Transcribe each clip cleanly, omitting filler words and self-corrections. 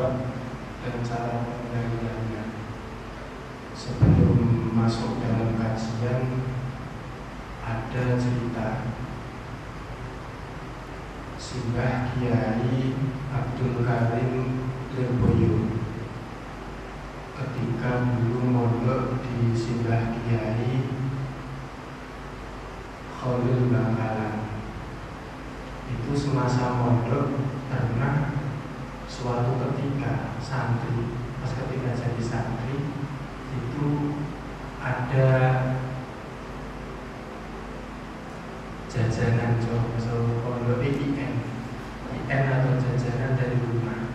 sebab dan cara pengendaliannya. Sebelum masuk dalam kajian, ada cerita Simbah Kiai Abdul Karim Lirboyo ketika dulu mondok di Simbah Kiai Khalil Bangkalan. Itu semasa mondok pernah suatu ketika santri, pas ketika jadi santri itu ada jajanan pondok IN atau jajanan dari rumah,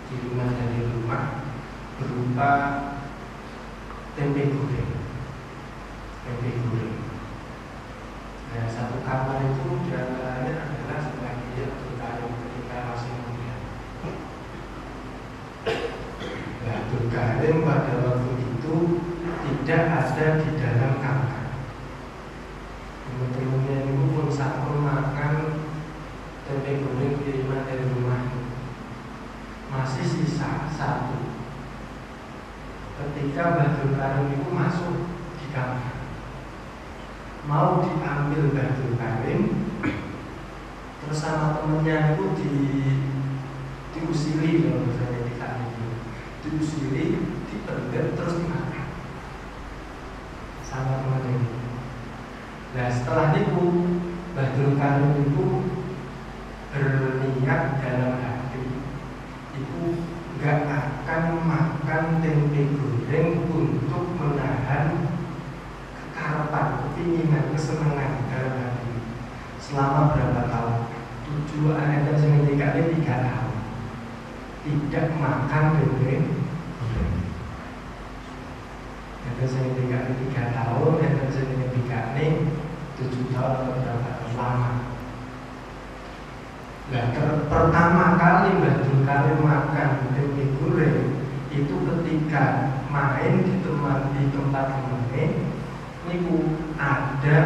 kiriman dari rumah berupa tempe goreng. Nah, satu kamar itu diantaranya adalah sebagai Abdul Karim ketika masih muda. Nah, Abdul Karim pada waktu itu tidak ada di dalam kamar. Teman-temannya itu pun sampun makan tempe goreng kiriman dari rumah. Masih sisa satu. Ketika Abdul Karim itu masuk di kamar, mau diambil Abdul Karim, terus sama temennya itu diusili, kalau misalnya diusili, dipendem, terus dimakan sama temennya itu. Nah, setelah itu Abdul Karim itu berniat dalam hati itu gak akan makan tempe goreng untuk menahan keharapan, keinginan, kesenangan dalam hati selama berapa tahun? Tujuan ada semenjak 3 tahun tidak makan tempe goreng. Ada semenjak 3 tahun, ada semenjak 7 tahun atau berapa tahun lama. Nah, pertama kali Abdul Karim makan tempe goreng itu ketika main di tempat temannya. Ini ada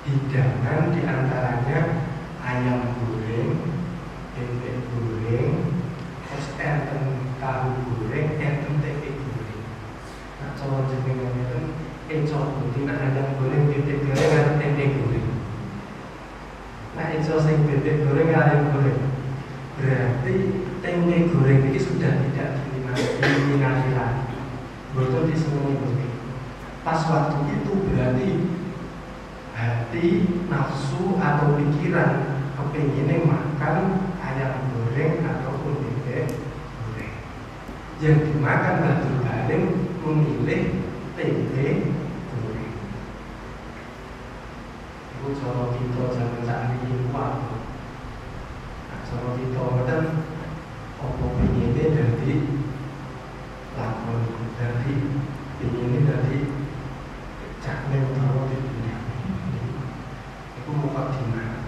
hidangan diantaranya ayam goreng, tempe goreng, terus enten tahu goreng, enten tempe goreng. Nah, coba jenengan itu coba ayam goreng, tempe goreng, atau tempe goreng. Nah, itu sing tempe goreng, ayam goreng. Berarti tempe goreng ini sudah tidak diminati lagi. Betul disenangi begitu. Pas waktu itu berarti hati, nafsu atau pikiran kepinginnya makan ayam goreng ataupun tempe goreng. Yang dimakan Abdul Karim memilih tempe goreng. Itu cara kita zaman saat ini kuat. Nah, cara kita kan apa pinginnya dari lakon, dari pinginnya dari cakne utawa di dunia. Itu mukadimah.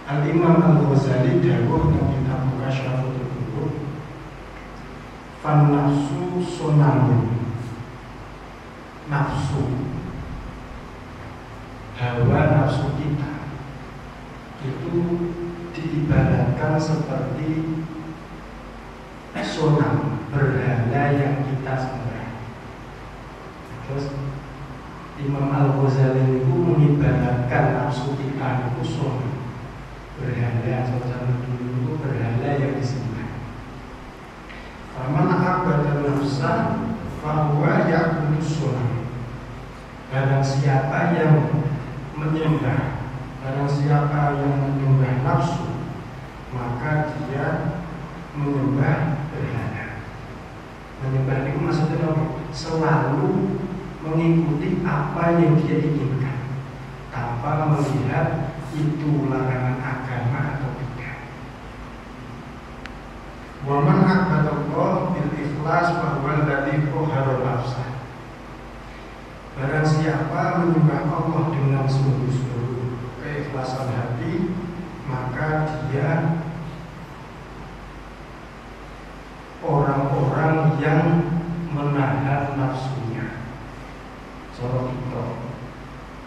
Al-Imam Al-Ghazali dawuh nang kitab Mukasyaful Qulub, fan nafsu sunamun. Nafsu, hawa nafsu kita itu diibaratkan seperti sonam, berhala yang kita sembah. Terus Imam Al-Ghazali itu mengibaratkan nafsu kita itu sonam, berhala. Zaman dulu itu berhala yang disembah. Faman abada nafsa fahuwa ya'budu sonam. Barang siapa yang menyembah nafsu, maka dia menyembah berhala. Menyembah itu maksudnya apa? Selalu mengikuti apa yang dia inginkan tanpa melihat itu larangan agama atau tidak. Wa man abadallah bil ikhlas wa huwa alladhi qahara nafsah. Barang siapa menyembah Allah dengan sungguh-sungguh keikhlasan hati, maka dia orang-orang yang menahan nafsunya. Sorot itu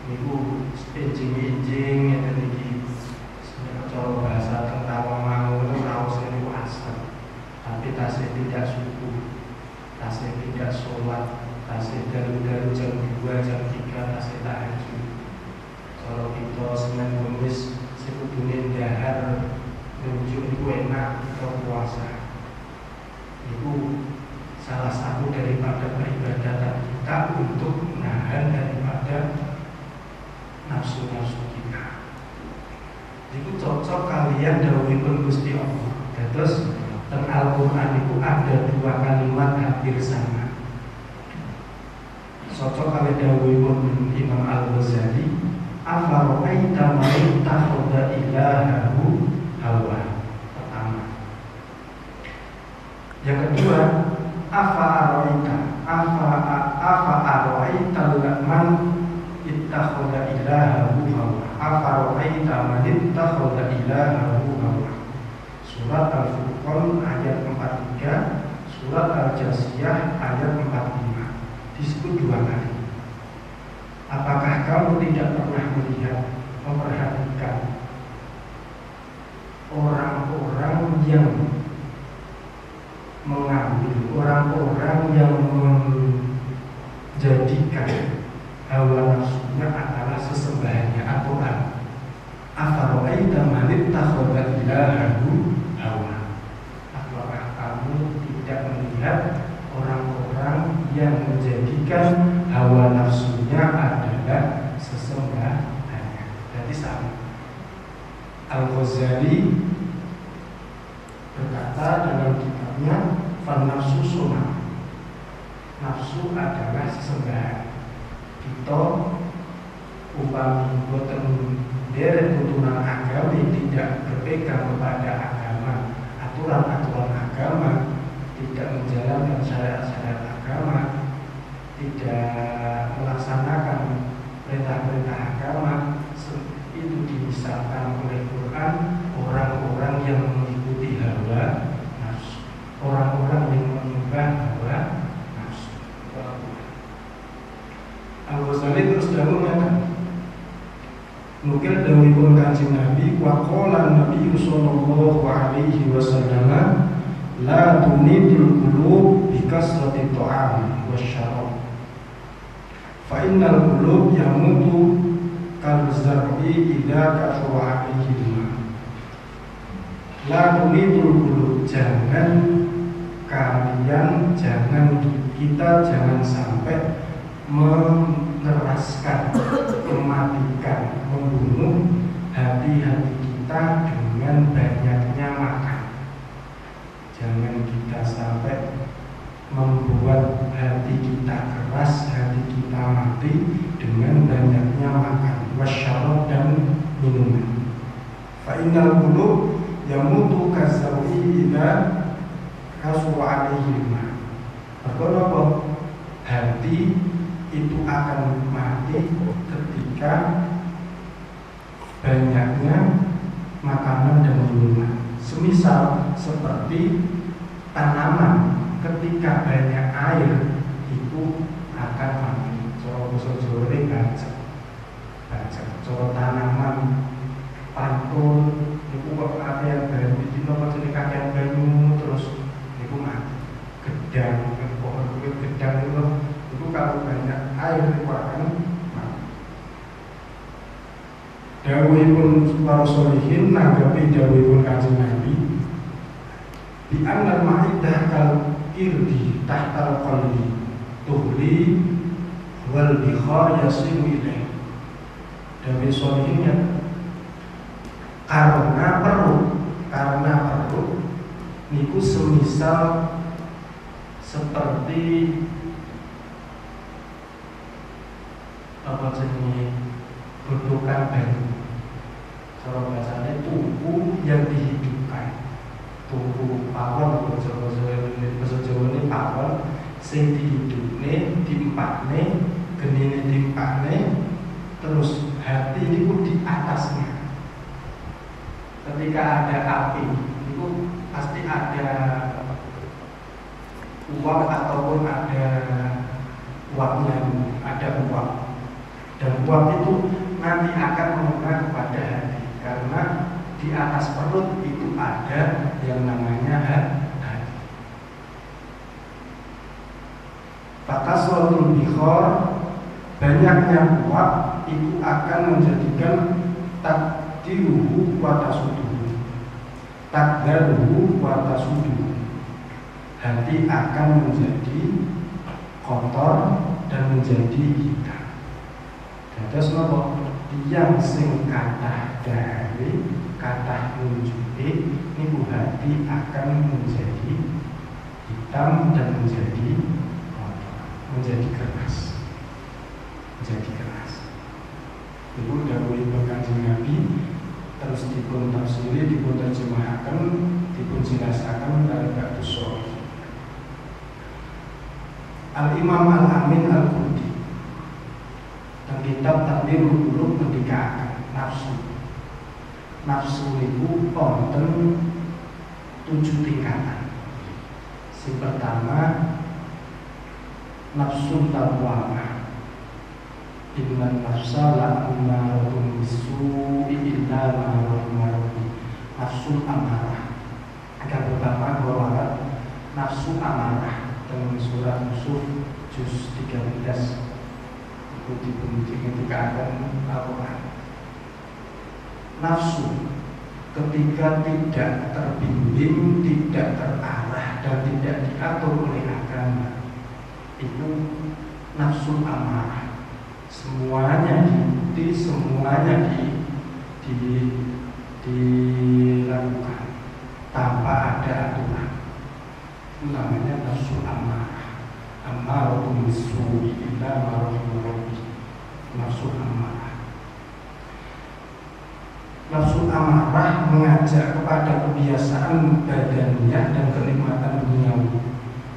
niku enjing-enjing ngeten iki. Cara bahasa tentang mau raos niku asal. tasih tidak subuh, tasih tidak sholat, tasih dalu-dalu jam 2, jam 3 tasih tahajud. Kalau kita Senin Kamis sekudune dahar menuju iku enak kita puasa. Itu salah satu daripada peribadatan kita untuk menahan daripada nafsu-nafsu kita. Itu cocok kalian dawuhipun Gusti Allah. Terus teng Al-Qur'an itu ada 2 kalimat hampir sama. Cocok kalian dawuhipun Imam Al-Ghazali, afara'aita man ittakhadha ilahahu hawa. Pertama. Yang kedua, afara'aita man ittakhadha ilahahu hawa. Afara'aita man ittakhadha ilahahu hawa. Surat Al-Furqan ayat 43, surat Al-Jasiyah ayat 45. Disebut 2 kali. Apakah kamu tidak pernah melihat, memperhatikan orang-orang yang mengambil, orang-orang yang menjadikan hawa nafsunya adalah sesembahannya Al-Quran? Afara'aita man ittakhadha ilahahu hawa. Apakah kamu tidak melihat orang-orang yang menjadikan hawa nafsunya adalah sesembahannya? Jadi sama. Al-Ghazali berkata dalam kitabnya, "Fan-nafsu sunnah." Nafsu adalah sesembahan. Kita upami boten derek tuntunan agama, tidak berpegang kepada agama, aturan-aturan agama, tidak menjalankan syariat-syariat agama, tidak melaksanakan perintah-perintah agama, itu dimisalkan oleh Quran orang-orang yang mengikuti hawa nafsu, orang-orang yang menyembah hawa nafsu. Al-Ghazali terus mengatakan, nukil dawuhipun Kanjeng Nabi, wa qala Nabi sallallahu alaihi wasallam, la tunidul qulub bi kasrati ta'am wasyarab. Fa innal qulub yamutu kal zar'i idza kafara alaihi. La tunidul qulub, kita jangan sampai mengeraskan, mematikan, membunuh hati-hati kita dengan banyaknya makan. Jangan kita sampai membuat hati kita keras, hati kita mati dengan banyaknya makan, wasyarab, dan minuman. Fa innal qulub yamutu kazawi idza kasura alaihi ma. Apa? Hati itu akan mati ketika banyaknya makanan dan minuman. Semisal seperti tanaman, ketika banyak air itu akan mati. Cara basa Jawa ini bajak. Cara tanaman pantun itu kok kakean banyu, dino kok jadi kakean banyu terus itu mati. Gedang, pohon kulit gedang itu kalau banyak air itu akan mati. Dawuhipun para sholihin nanggapi dawuhipun Kanjeng Nabi, bi annal ma'idah kal irdi tahtal qalbi tuhli wal bikhar yasimu ilaih. Dawuh sholihinnya, karena perut niku semisal seperti apa jenis gundukan banyu. Cara bahasanya tubuh yang dihidupkan, tubuh pawon, bahasa Jawa ini pawon sing dihidupne, diempakne, genine diempakne, terus hati itu di atasnya. Ketika ada api itu pasti ada uap ataupun ada uapnya, ada uap, dan uap itu nanti akan mengena kepada hati, karena di atas perut itu ada yang namanya hati. kasratul bikhor, banyaknya uap itu akan menjadikan takdiruhu wa tasuduhu, takdaruhu wa tasuduhu, hati akan menjadi kotor dan menjadi hitam. Dados napa tiyang sing kathah dari kathah nunjuke niku hati akan menjadi hitam dan menjadi kotor, menjadi keras, Ibu dawuhipun Kanjeng Nabi terus dipun tafsiri, dipun terjemahaken, dipun jelasaken kalian kados sahih. Al-Imam Al-Amin Al-Qurdi dan kitab Takdirul Qulub mendikakan nafsu itu wonten 7 tingkatan. Yang pertama nafsu lawwamah, inna nafsa la'ammaratun bisu'i illa ma rahima rabbi, nafsu amarah. Yang pertama bahwa nafsu amarah dalam surat Yusuf juz 13 itu dibunyikan Al-Quran. Nafsu ketika tidak terbimbing, tidak terarah dan tidak diatur oleh agama, itu nafsu amarah. Semuanya diikuti, semuanya dilakukan tanpa ada aturan. Itu namanya nafsu amarah. Ammaratun bisu'i illa ma rahima rabbi, nafsu amarah. Nafsu amarah mengajak kepada kebiasaan badaniah dan kenikmatan duniawi,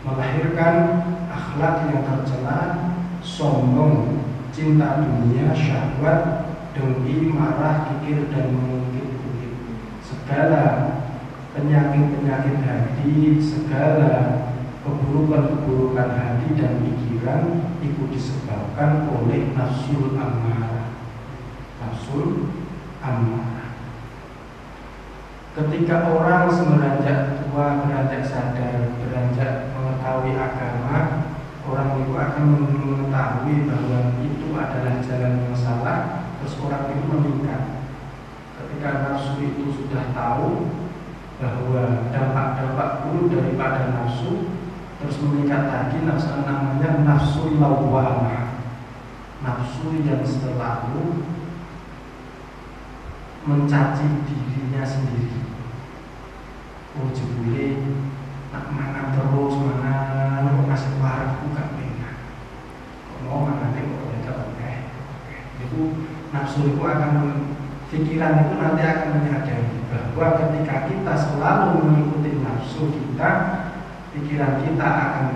melahirkan akhlak yang tercela, sombong, cinta dunia, syahwat, dengki, marah, kikir dan mengungkit-ungkit. Segala penyakit-penyakit hati, segala keburukan-keburukan hati dan pikiran itu disebabkan oleh nafsul amarah. Nafsul amarah. Ketika orang beranjak tua, beranjak sadar, beranjak mengetahui agama, orang itu akan mengetahui bahwa itu adalah jalan yang salah, terus orang itu meningkat. Ketika nafsu itu sudah tahu bahwa dampak-dampak buruk daripada nafsu, terus meningkat lagi nafsu, namanya nafsu lawwamah, nafsu yang selalu mencaci dirinya sendiri. Oh jebule nak mangan terus, mangan kok masih parah, aku gak pengen. Kok mau mangan kok tidak oke. Itu nafsu itu akan, pikiran itu nanti akan menyadari bahwa ketika kita selalu mengikuti nafsu kita, pikiran kita akan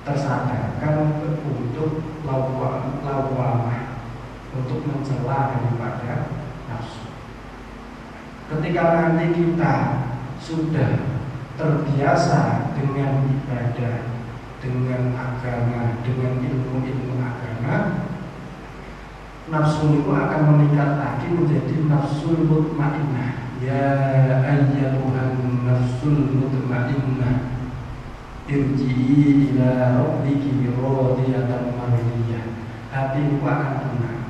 tersadarkan untuk lawwamah, untuk mencela daripada nafsu. Ketika nanti kita sudah terbiasa dengan ibadah, dengan agama, dengan ilmu-ilmu agama, nafsu itu akan meningkat lagi menjadi nafsul mutmainnah. Ya ayyatuhan nafsul mutmainnah, irji'i ila rabbiki radiyatan mardiyah. Hati itu akan tenang.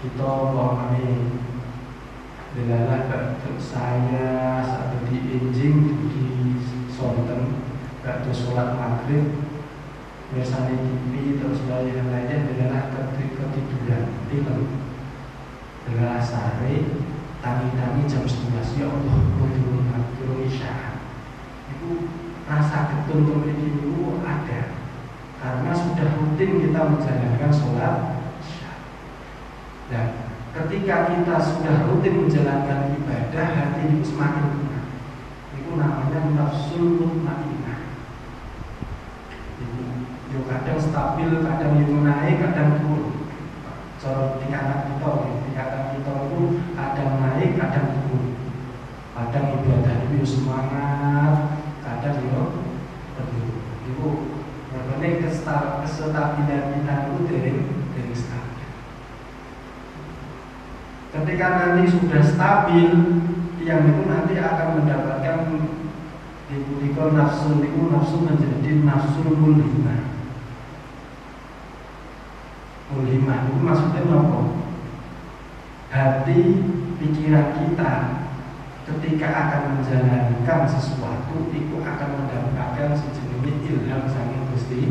Kita pahami delalah untuk saya saat di enjing di sonten waktu sholat maghrib biasanya TV terus lain-lainnya delalah ketiduran tidur delalah sare tangi-tangi jam 11 ya Allah turun isya. Itu rasa getun memiliki itu ada karena sudah rutin kita menjalankan sholat isya. Dan ketika kita sudah rutin menjalankan ibadah, hati itu semakin tenang. Itu namanya nafsul mutmainnah. Itu kadang stabil, kadang naik, kadang turun. Cara tingkatan kita itu kadang naik, kadang turun. Kadang ibadah itu semangat, kadang turun. Itu berarti kestabilan kita itu dari stabil. Ketika nanti sudah stabil, yang itu nanti akan mendapatkan Dikulikon nafsu itu nafsu menjadi nafsu mulhimah. Mulhimah itu maksudnya apa? Hati pikiran kita ketika akan menjalankan sesuatu itu akan mendapatkan sejenis ilham saking Gusti.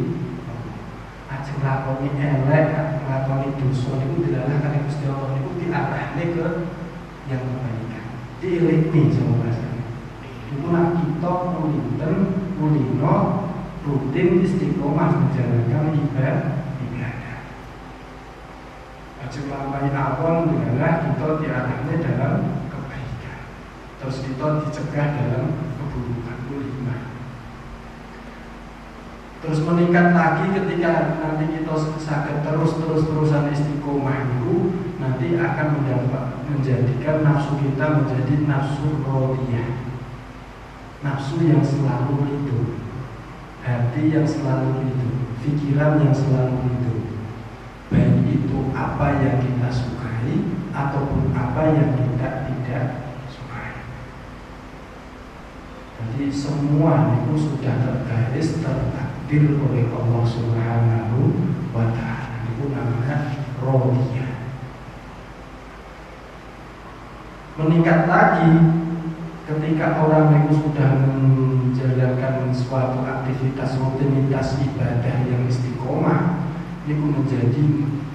Ajeng lakoni elek, lakoni dosa itu dilalah kali Gusti Allah itu diarahne ke yang kebaikan. Diiringi sama bahasanya. Itu nak kita kulino rutin istiqomah menjalankan ibadah. Ajeng lampahi awon dilalah kita diarahne dalam kebaikan. Terus kita dicegah dalam keburukan mulhimah. Terus meningkat lagi ketika nanti kita sakit terus-terusan istiqomah itu nanti akan menjadikan nafsu kita menjadi nafsu rodiyah, nafsu yang selalu hidup, hati yang selalu hidup, pikiran yang selalu hidup, baik itu apa yang kita sukai ataupun apa yang kita tidak sukai. Jadi semua itu sudah tergaris tertakdir oleh Allah Subhanahu wa Ta'ala. Itu namanya rodiyah. Meningkat lagi ketika orang itu sudah menjalankan suatu aktivitas rutinitas ibadah yang istiqomah, itu menjadi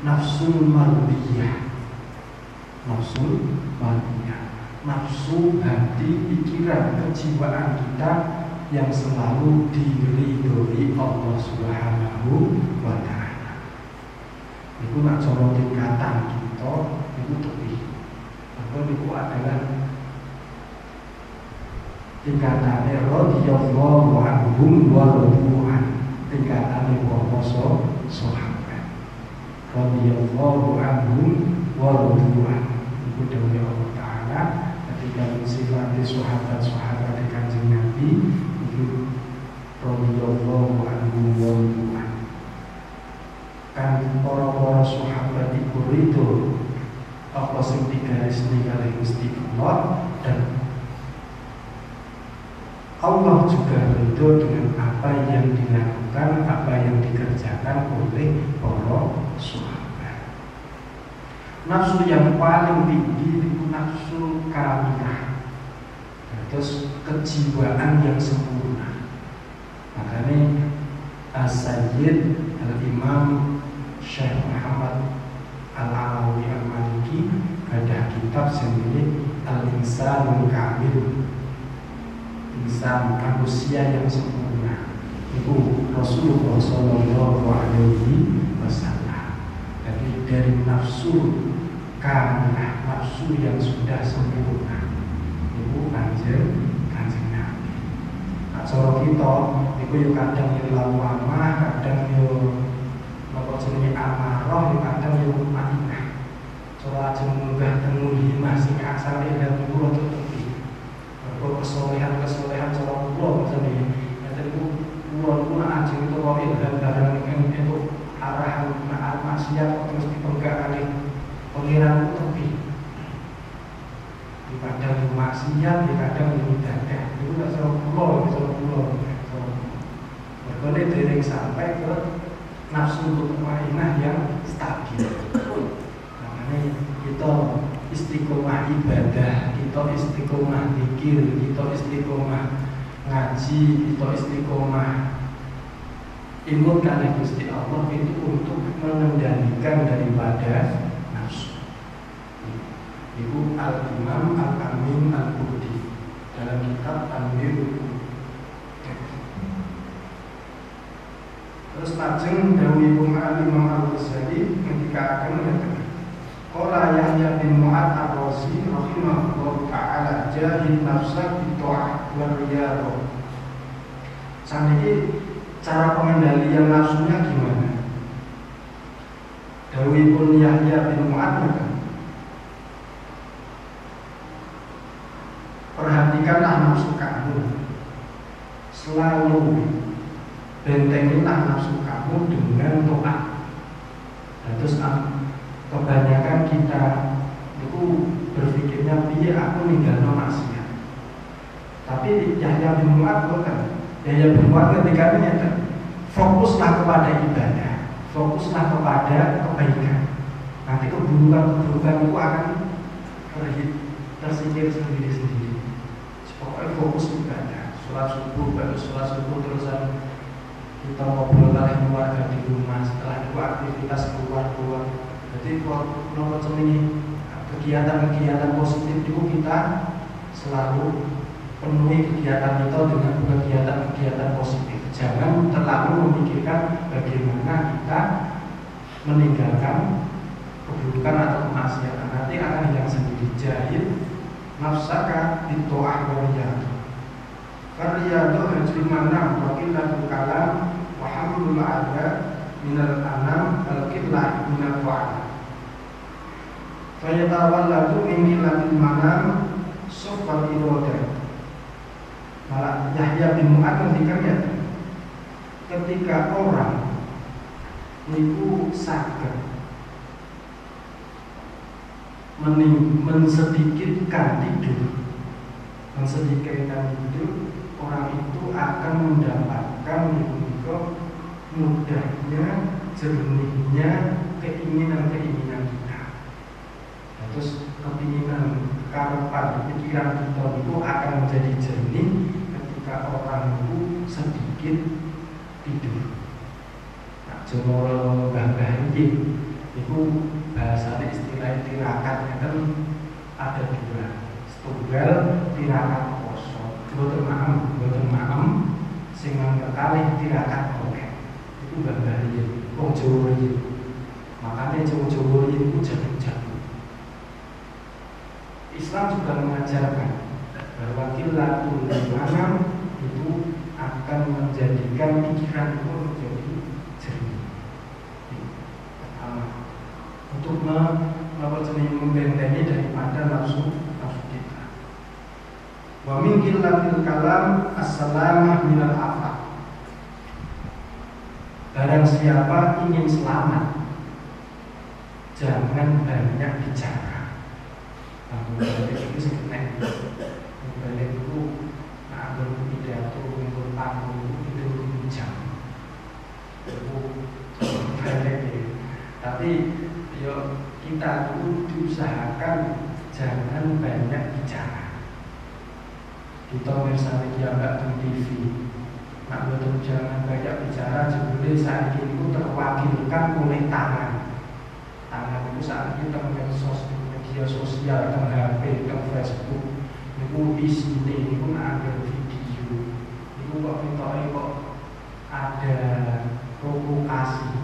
nafsu mardiyah. Nafsu mardiyah, nafsu hati, pikiran, kejiwaan kita yang selalu diridhoi Allah Subhanahu wa Ta'ala. Itu nak cara tingkatan kita itu lebih. Itu adalah tingkatannya radhiyallahu anhum wa radu'an, tingkatannya para sahabat radhiyallahu anhum wa radu'an. Itu dawuh Allah Ta'ala ketika mensifati sahabat-sahabat di Kanjeng Nabi itu radhiyallahu anhum wa radu'an. Kan para sahabat itu ridho apa sing digarisni kalih Gusti Allah, dan Allah juga ridho dengan apa yang dilakukan, apa yang dikerjakan oleh para sahabat. Nafsu yang paling tinggi itu nafsu kamilah, terus kejiwaan yang sempurna. Makanya As-Sayyid Al-Imam Syekh Muhammad Al-Alawi Al-Maliki ada kitab sendiri Al-Insanul Kamil, insan manusia yang sempurna. Itu Rasulullah Sallallahu Alaihi Wasallam. Jadi dari nafsu kamilah, nafsu yang sudah sempurna, itu kanjeng Nabi. Nah, cara kita itu yuk kadang yang lawamah, kadang yuk apa jenenge amarah, kadang yo ma'inah. Cara ajeng munggah teng mulhimah sing asale ilmu kula tepi. Mergo kesolehan cara kula jenenge enten kula ajeng itu kok ilham barang itu arahan ma'al maksiat kok mesti penggak kali pengiran tepi. Di kadang maksiat, di kadang ibadah. Itu gak cara kula. Mergo nek dereng sampai ke nafsu mutmainnah yang stabil. Makanya kita istiqomah ibadah, kita istiqomah zikir, kita istiqomah ngaji, kita istiqomah imut kalih Gusti Allah itu untuk mengendalikan daripada nafsu. Ibu Al-Imam Al-Amin Al-Qurdi dalam kitab Tanbihul. Terus lajeng dawuhipun Imam Al-Ghazali ketika akan mengatakan qala Yahya bin Mu'adz Ar-Razi rahimahullah ta'ala jahid nafsak bi ta'ah wa riyadhah. Saniki cara pengendalian nafsunya gimana? Dawuhipun Yahya bin Mu'adz, perhatikanlah nafsu kamu, selalu bentengilah nafsu kamu dengan doa. Nah, terus kebanyakan kita itu berpikirnya piye aku ninggalno maksiat. Tapi Yahya bin Mu'adz bukan. Yahya bin Mu'adz ketika ini fokuslah kepada ibadah, fokuslah kepada kebaikan. Nanti keburukan itu akan tersingkir sendiri-sendiri. Pokoknya fokus ibadah, sholat subuh, baru sholat subuh terusan kita ngobrol kali keluarga di rumah, setelah itu aktivitas keluar. Jadi kalau kegiatan-kegiatan positif itu kita selalu penuhi kegiatan kita dengan kegiatan-kegiatan positif. Jangan terlalu memikirkan bagaimana kita meninggalkan keburukan atau kemaksiatan. Nanti akan hilang sendiri. Jahil nafsaka bito'ah wariyah. Fariyadu hajri manam wa qillatul kalam wa hamlul ada minal anam al-qillah minal wa'ala. Fayatawalladu min qillatil manam sufal irodah. Malah Yahya bin Mu'adz ketika orang niku saged mensedikitkan tidur, orang itu akan mendapatkan mudahnya, jernihnya keinginan-keinginan kita. Terus keinginan, harapan, pikiran kita itu akan menjadi jernih ketika orang itu sedikit tidur. Nah, jumlah mbah-mbah itu bahasa istilah tirakat kan ada dua. Setunggal tirakat kosong, boten maem sing kalih tirakat oke. Itu mbah-mbah riyin, wong Jawa riyin. Makanya Jawa riyin itu jago-jago. Islam juga mengajarkan bahwa qillatul manam itu akan menjadikan pikiran itu menjadi jernih. Pertama, untuk membentengi daripada nafsu kita. Wa min qillatil kalam as-salamah minal afat. Barang siapa ingin selamat, jangan banyak bicara. Balik itu sebenarnya balik itu aku pidato untuk panggung itu jam itu balik ya. Tapi yo kita itu diusahakan jangan banyak bicara. Kita misalnya dianggap di TV, nak betul jangan banyak bicara. Jebule saat ini terwakilkan oleh tangan itu saat ini media sosial, teng HP, teng Facebook, niku isine niku ada video, niku kok fitore kok ada provokasi,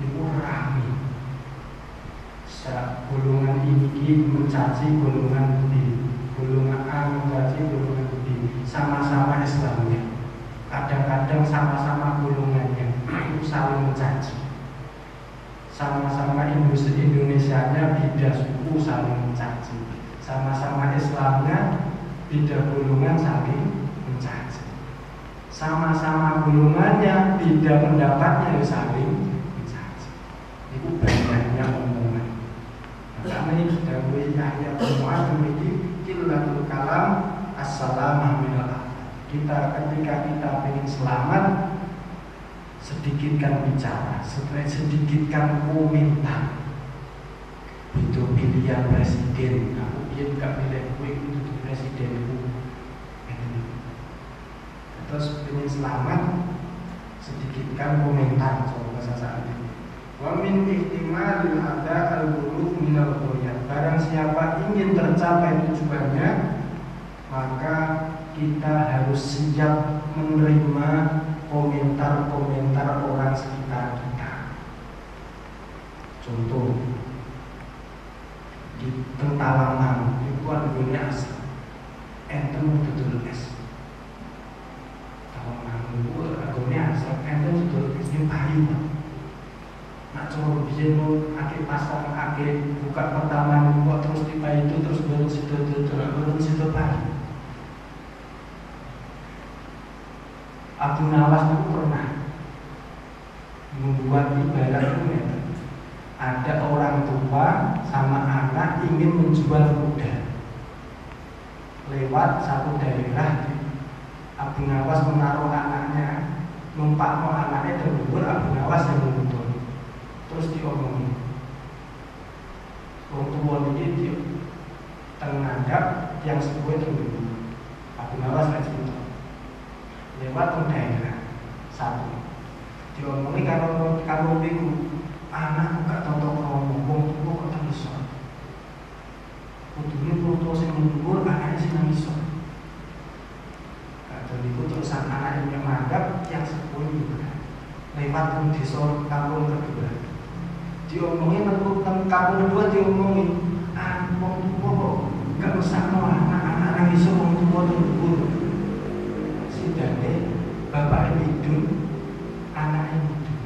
niku rame. Golongan ini mencaci golongan B, golongan A mencaci golongan B, sama-sama Islamnya. Kadang-kadang sama-sama golongannya itu saling mencaci. Sama-sama Indonesianya beda suku saling mencaci, sama-sama Islamnya beda golongan saling mencaci, sama-sama golongannya beda pendapatnya saling mencaci. Itu banyaknya omongan. Karena ini sudah Yahya bin Mu'adz memiliki qillatul kalam as-salamah minal afat. Kita ketika kita ingin selamat, sedikitkan bicara, sedikitkan komentar. Itu pilihan presiden, aku ingin gak pilih untuk presidenku. Terus ingin selamat, sedikitkan komentar. Coba bahasa saat ini. Wa min ihtimalil ada al-bulugh minal ghayat. Barang siapa ingin tercapai tujuannya, maka kita harus siap menerima komentar-komentar orang sekitar kita. Contoh di Tentalangan itu dunia asal enten betul es. Talangan itu dunia asal enten betul es ini payu. Nak coba bikin akhir pasang akhir buka pertama kok terus tiba itu terus baru situ payu. Abu Nawas itu pernah membuat ibarat itu ya. Ada orang tua sama anak ingin menjual kuda lewat satu daerah Abu Nawas menaruh anaknya, numpakno anaknya dan dhuwur, Abu Nawas yang nuntun. Terus diomongin, wong tuwa niki di tengadap yang sepuh itu dulu. Abu Nawas lek cerita. Lewat teng daerah satu. Diomongi karo niku, anak gak toto kromo, wong tuwa kok tak iso. Kudune wong tuwa sing dhuwur, anake sing nang iso. Kadang iku terus anak yang menganggap yang sepuh juga. Lewat teng desa kampung kedua. Diomongi nang kampung kedua diomongi, wong tuwa kok gak mesakno anak-anak nang iso wong tuwa dhuwur. Sidane bapak hidup, anak hidup.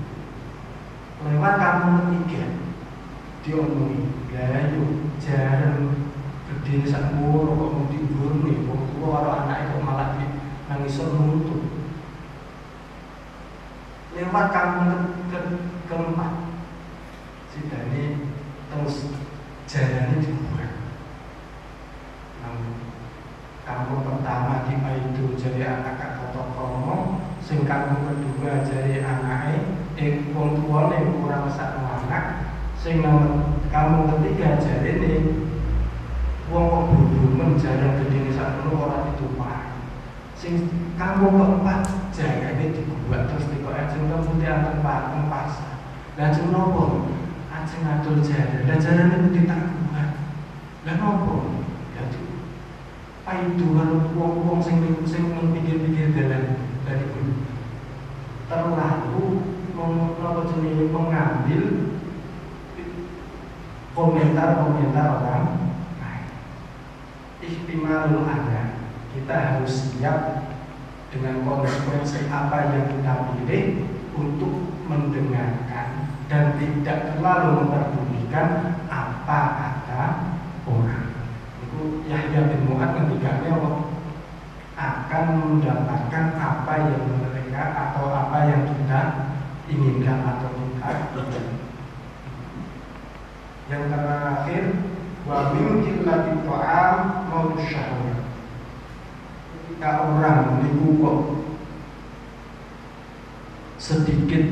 Lewat kampung ketiga diomongi, "Lah yo jarang gedene sak ngono kok mau diburne wong tuwa karo anake kok malah nang iso nuntut." Lewat kampung keempat sidane terus jarane dibuat. Kampung pertama di Paidu jadi anak Toto Kromo, sing kampung kedua jadi anake wong tuwa ning ora mesakno anak, sing kampung ketiga jadi wong kok bodho jarang gedene sakmono ora ditumpah. Sing kampung keempat jagane dibuat terus dikok ajeng putih anten pasar. Lah ajeng nopo? Ajeng ngatur jalan. Lah jalane ditangguhan. Lah nopo? Paidu karo wong-wong sing pinggir-pinggir dalan dari itu terlalu mengambil komentar-komentar orang lain. Ihtimalul ada, kita harus siap dengan konsekuensi apa yang kita pilih untuk mendengarkan dan tidak terlalu memperdulikan apa kata orang. Yahya bin Mu'ad ketika akan mendapatkan apa yang mereka atau apa yang kita inginkan atau kita. Yang terakhir, wa min qillati ta'am mautu syahwat. Ketika orang niku kok sedikit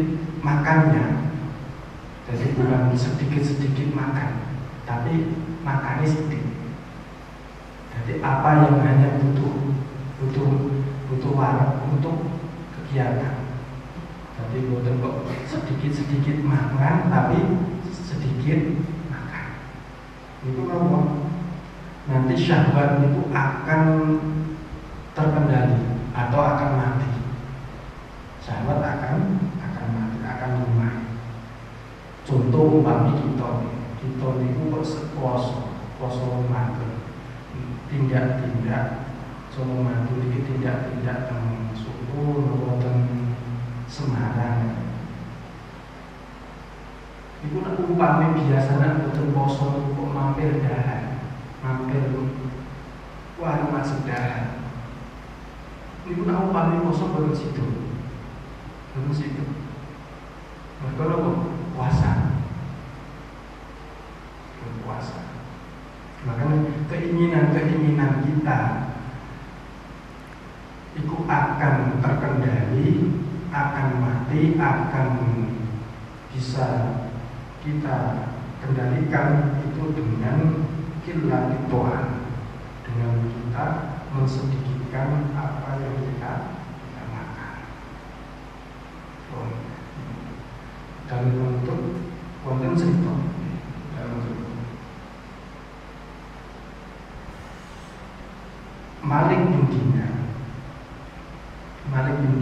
makannya, jadi bukan sedikit makan, tapi makannya sedikit. Jadi apa yang hanya butuh warak untuk kegiatan. Jadi bukan kok sedikit makan tapi sedikit makan. Itu apa? Nanti syahwat itu akan terkendali atau akan mati. Syahwat akan mati, akan lemah. Contoh umpami kita itu kok poso mager. Tindak sono mantu iki tindak teng suku wonten Semarang. Iku nek umpame biasane boten poso kok mampir dalan, mampir warung masuk dalan. Iku nek umpame poso boten situ. Boten situ. Mergo puasa. Puasa. Makanya keinginan kita itu akan terkendali, akan mati, akan bisa kita kendalikan itu dengan qillati ta'am, dengan kita mensedikitkan apa yang kita makan. Dalam bentuk konten cerita. Malik bin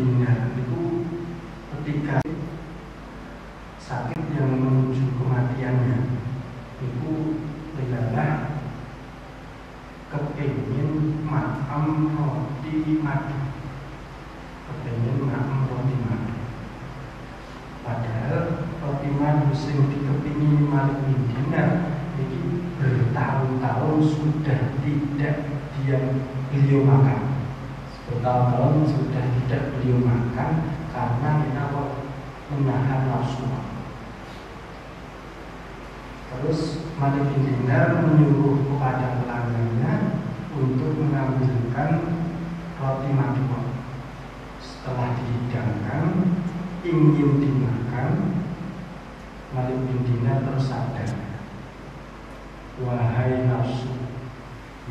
Dinar itu ketika sakit yang menuju kematiannya itu adalah kepingin makan roti madu, padahal roti madu sing dikepingin Malik bin Dinar ini bertahun-tahun sudah tidak beliau makan. Bertahun-tahun sudah tidak beliau makan karena kenapa? Menahan nafsu. Terus Malik bin Dinar menyuruh kepada pelanggannya untuk mengambilkan roti madu setelah dihidangkan ingin dimakan, Malik bin Dinar terus sadar, wahai nafsu,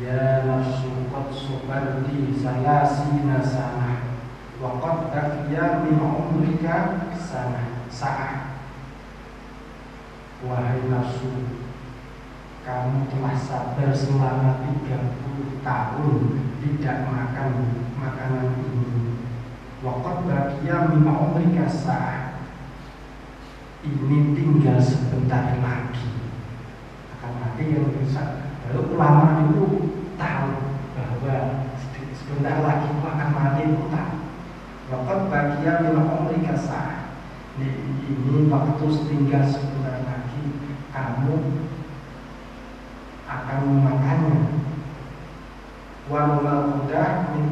ya nafsu qad subarti salasina sanah wa qad baqiya min umrika sa'ah. Wahai nafsu, kamu telah sabar selama 30 tahun tidak makan makanan ini. Wa qad baqiya min umrika sa'ah. Ini tinggal sebentar lagi akan mati yang bisa. Lalu ulama itu tahu bahwa sebentar lagi itu akan mati, itu tahu. Waqad baqiya min umrika sa'ah. Ini waktu tinggal sebentar lagi, kamu akan memakannya. Wa ma'udah min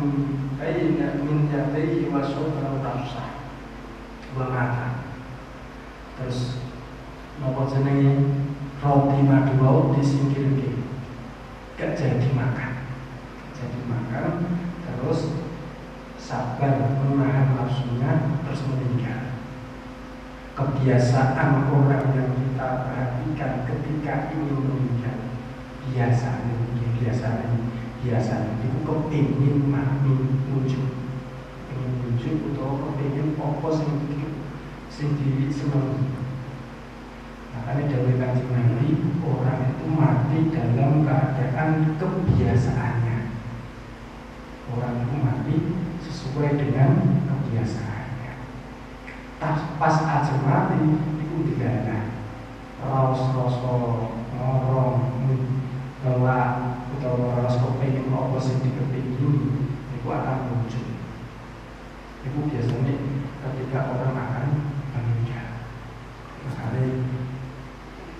baina min yadayhi wa sawfa nafsah wa mata. Terus nopo jenenge roti madu wau disingkirke, gak jadi makan, terus sabar menahan nafsunya, terus meninggal. Kebiasaan orang yang kita perhatikan ketika ingin meninggal biasanya itu kepingin muncul atau kepingin apa sing disenengi. Makanya dari Kanjeng Nabi, orang itu mati dalam keadaan kebiasaannya. Orang itu mati sesuai dengan kebiasaannya. Pas aja mati, itu digana raos-raso ngorong lelah utawa raos kepingin apa sing dikepingin itu akan muncul. Itu biasanya ketika orang akan meninggal. Makanya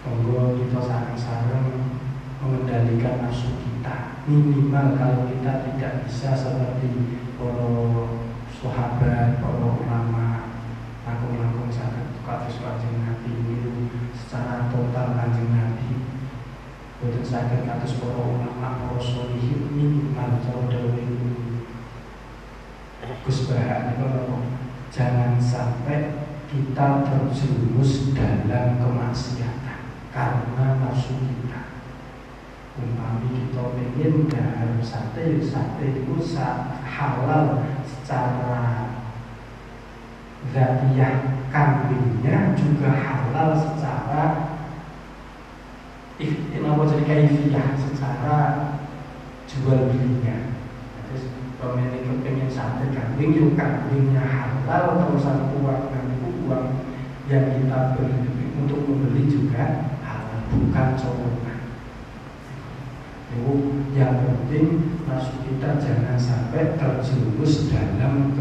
monggo kita sareng-sareng mengendalikan nafsu kita. Minimal kalau kita tidak bisa seperti para sahabat, para ulama, langkung-langkung saged kados Kanjeng Nabi niru secara total Kanjeng Nabi. Boten saged kados para ulama, para sholihin, minimal cara dawuh Gus Bahak niku jangan sampai kita terjerumus dalam kemaksiatan karena nafsu kita. Umpami kita ingin dahar sate itu halal secara zatiyah, kambingnya juga halal secara kaifiyah, secara jual belinya. Terus pemilik pengen sate kambing, yuk kambingnya halal, terusan uang yang kita beli untuk membeli juga halal, bukan colongan. Itu yang penting nafsu kita jangan sampai terjerumus dalam